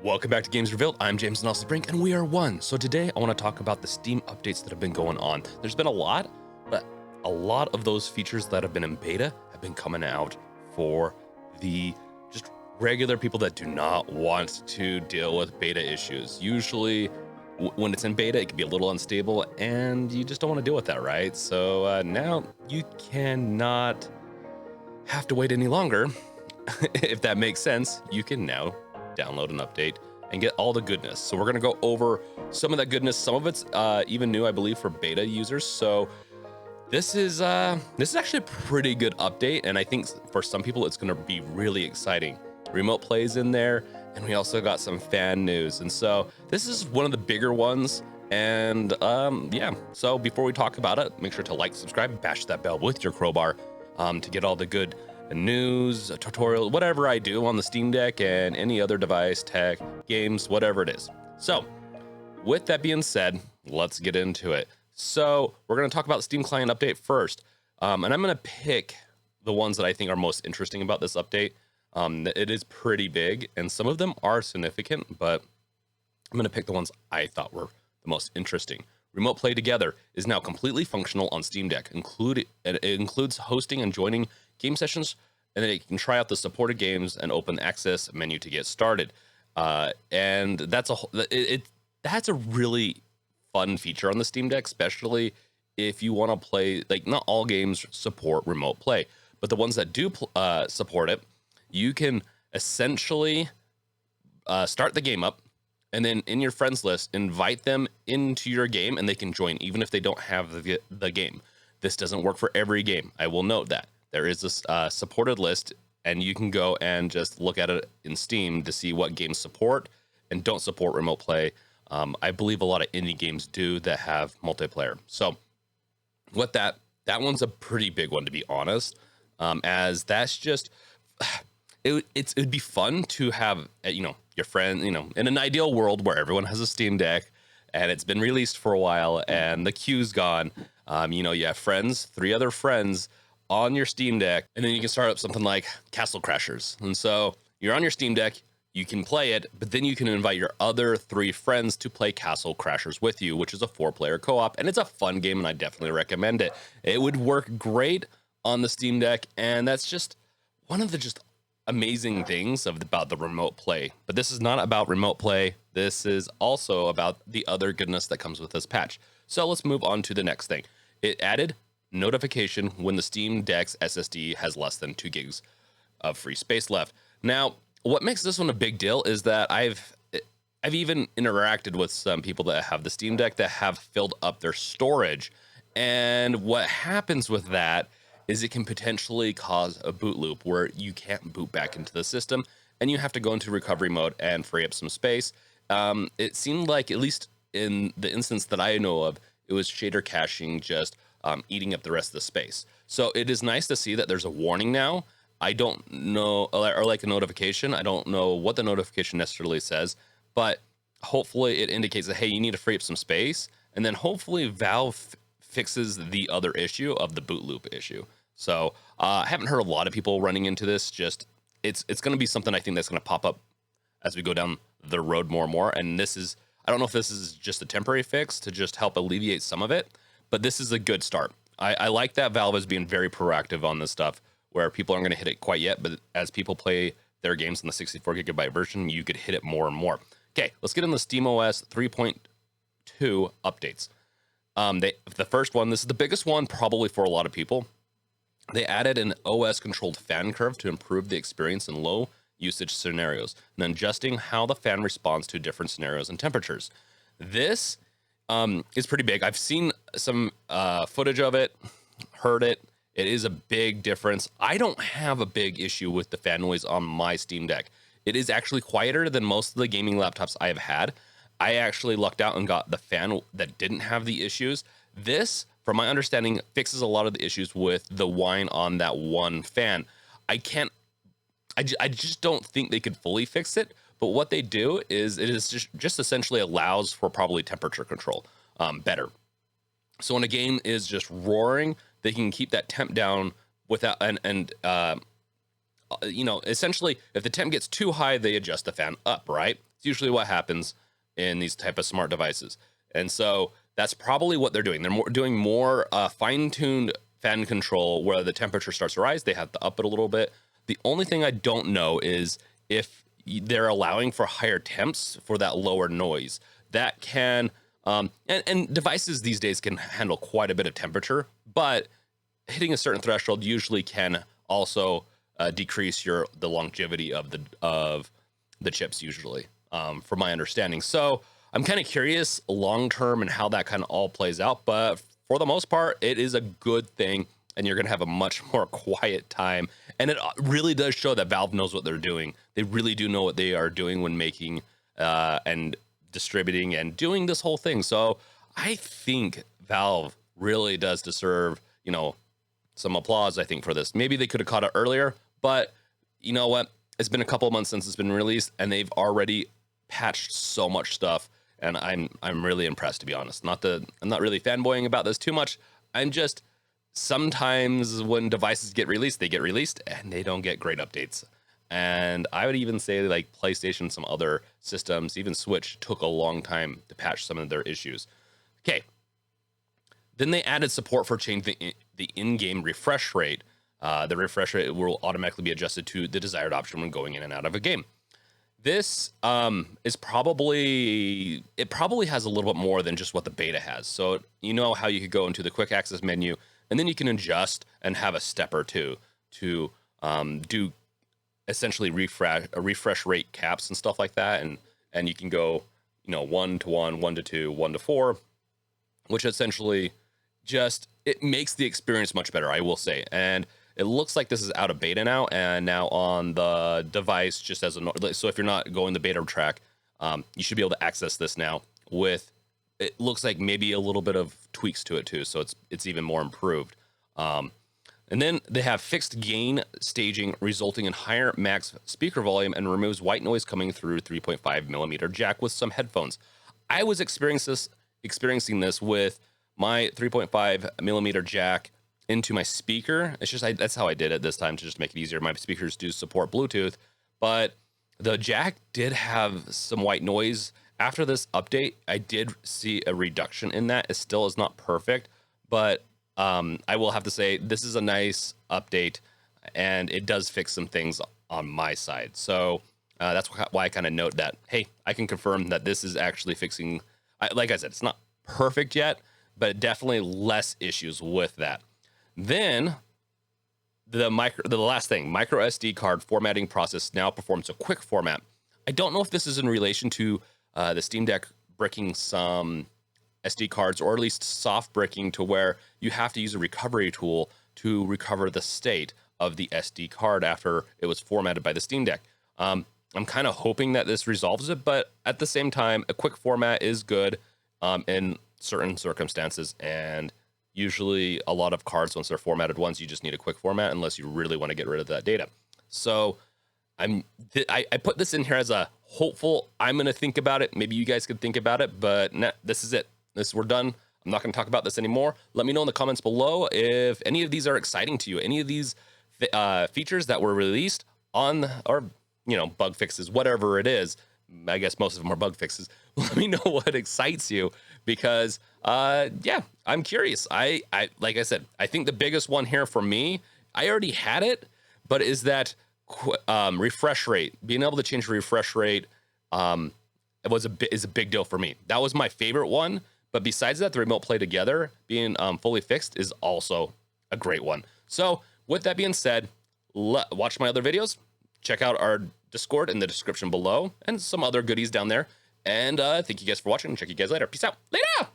Welcome back to Games Revealed. I'm James Nelson Brink, and we are one. So today I want to talk about the Steam updates that have been going on. There's been a lot, but a lot of those features that have been in beta have been coming out for the just regular people that do not want to deal with beta issues. Usually when it's in beta, it can be a little unstable and you just don't want to deal with that, right? So now you cannot have to wait any longer. If that makes sense, you can now download an update and get all the goodness. So we're going to go over some of that goodness. Some of it's even new, I believe, for beta users. So this is actually a pretty good update, and I think for some people it's going to be really exciting. Remote plays in there, and we also got some fan news, and so this is one of the bigger ones. And yeah, so before we talk about it, make sure to like, subscribe, bash that bell with your crowbar to get all the good news, a tutorial, whatever I do on the Steam Deck and any other device, tech, games, whatever it is. So with that being said, let's get into it. So we're going to talk about the Steam Client update first. And I'm going to pick the ones that I think are most interesting about this update. It is pretty big, and some of them are significant, but I'm going to pick the ones I thought were the most interesting. Remote Play Together is now completely functional on Steam Deck. It includes hosting and joining game sessions, and then you can try out the supported games and open access menu to get started. And that's a really fun feature on the Steam Deck, especially if you want to play, like, not all games support remote play, but the ones that do support it, you can essentially start the game up, and then in your friends list, invite them into your game, and they can join even if they don't have the game. This doesn't work for every game. I will note that. There is this supported list, and you can go and just look at it in Steam to see what games support and don't support remote play. I believe a lot of indie games do that have multiplayer. So with that one's a pretty big one, to be honest, as that's just... It'd be fun to have, your friend, in an ideal world where everyone has a Steam Deck and it's been released for a while and the queue's gone. You have friends, 3 other friends on your Steam Deck, and then you can start up something like Castle Crashers. And so you're on your Steam Deck, you can play it, but then you can invite your other 3 friends to play Castle Crashers with you, which is a 4-player co-op, and it's a fun game, and I definitely recommend it. It would work great on the Steam Deck, and that's just one of the just amazing things about the remote play. But this is not about remote play. This is also about the other goodness that comes with this patch. So let's move on to the next thing. It added notification when the Steam Deck's SSD has less than 2 gigs of free space left. Now, what makes this one a big deal is that I've even interacted with some people that have the Steam Deck that have filled up their storage. And what happens with that is it can potentially cause a boot loop where you can't boot back into the system and you have to go into recovery mode and free up some space. It seemed like, at least in the instance that I know of, it was shader caching just eating up the rest of the space. So it is nice to see that there's a warning now. I don't know, or like a notification. I don't know what the notification necessarily says, but hopefully it indicates that, hey, you need to free up some space. And then hopefully Valve fixes the other issue of the boot loop issue. So I haven't heard a lot of people running into this. Just it's going to be something I think that's going to pop up as we go down the road more and more. And this is, I don't know if this is just a temporary fix to just help alleviate some of it, but this is a good start. I like that Valve is being very proactive on this stuff, where people aren't going to hit it quite yet, but as people play their games in the 64 gigabyte version, you could hit it more and more. Okay, let's get into SteamOS 3.2 updates. The first one, this is the biggest one probably for a lot of people. They added an OS controlled fan curve to improve the experience in low usage scenarios and adjusting how the fan responds to different scenarios and temperatures. This is pretty big. I've seen some footage of it, heard it. It is a big difference. I don't have a big issue with the fan noise on my Steam Deck. It is actually quieter than most of the gaming laptops I have had. I actually lucked out and got the fan that didn't have the issues. This, from my understanding, fixes a lot of the issues with the whine on that one fan. I just don't think they could fully fix it, but what they do is it is just essentially allows for probably temperature control better. So when a game is just roaring, they can keep that temp down without, essentially if the temp gets too high, they adjust the fan up, right? It's usually what happens in these type of smart devices. And so that's probably what they're doing. They're doing more fine-tuned fan control where the temperature starts to rise. They have to up it a little bit. The only thing I don't know is if they're allowing for higher temps for that lower noise. That can, and devices these days can handle quite a bit of temperature, but hitting a certain threshold usually can also decrease the longevity of the chips usually, from my understanding. So I'm kind of curious long term and how that kind of all plays out, but for the most part, it is a good thing, and you're going to have a much more quiet time. And it really does show that Valve knows what they're doing. They really do know what they are doing when making and distributing and doing this whole thing. So I think Valve really does deserve, some applause, I think, for this. Maybe they could have caught it earlier, but you know what? It's been a couple of months since it's been released, and they've already patched so much stuff. And I'm really impressed, to be honest. I'm not really fanboying about this too much. I'm just, sometimes when devices get released, they get released and they don't get great updates. And I would even say like PlayStation, some other systems, even Switch, took a long time to patch some of their issues. Okay. Then they added support for changing the in-game refresh rate. The refresh rate will automatically be adjusted to the desired option when going in and out of a game. This is probably has a little bit more than just what the beta has. So you know how you could go into the quick access menu, and then you can adjust and have a step or two to do essentially refresh rate caps and stuff like that. And you can go, 1 to 1, 1 to 2, 1 to 4, which essentially just, it makes the experience much better, I will say. And it looks like this is out of beta now, and now on the device, just as so if you're not going the beta track, you should be able to access this now with, it looks like maybe a little bit of tweaks to it too, so it's even more improved. And then they have fixed gain staging, resulting in higher max speaker volume, and removes white noise coming through 3.5 millimeter jack with some headphones. I was experiencing this with my 3.5 millimeter jack into my speaker. It's just, that's how I did it this time to just make it easier. My speakers do support Bluetooth, but the jack did have some white noise. After this update, I did see a reduction in that. It still is not perfect, but I will have to say this is a nice update, and it does fix some things on my side. So that's why I kind of note that, hey, I can confirm that this is actually fixing, like I said, it's not perfect yet, but definitely less issues with that. Then the last thing, micro SD card formatting process now performs a quick format. I don't know if this is in relation to the Steam Deck bricking some SD cards, or at least soft bricking to where you have to use a recovery tool to recover the state of the SD card after it was formatted by the Steam Deck. I'm kind of hoping that this resolves it, but at the same time, a quick format is good in certain circumstances, and usually a lot of cards, once they're formatted once, you just need a quick format unless you really want to get rid of that data. So I put this in here as a hopeful, I'm going to think about it. Maybe you guys could think about it, but this is it. We're done. I'm not going to talk about this anymore. Let me know in the comments below if any of these are exciting to you. Any of these features that were released on, or bug fixes, whatever it is. I guess most of them are bug fixes. Let me know what excites you, because yeah, I'm curious. I like I said, I think the biggest one here for me, I already had it, but is that refresh rate. Being able to change the refresh rate is a big deal for me. That was my favorite one. But besides that, the remote play together being fully fixed is also a great one. So with that being said, watch my other videos. Check out our Discord in the description below, and some other goodies down there. And thank you guys for watching. Check you guys later. Peace out. Later!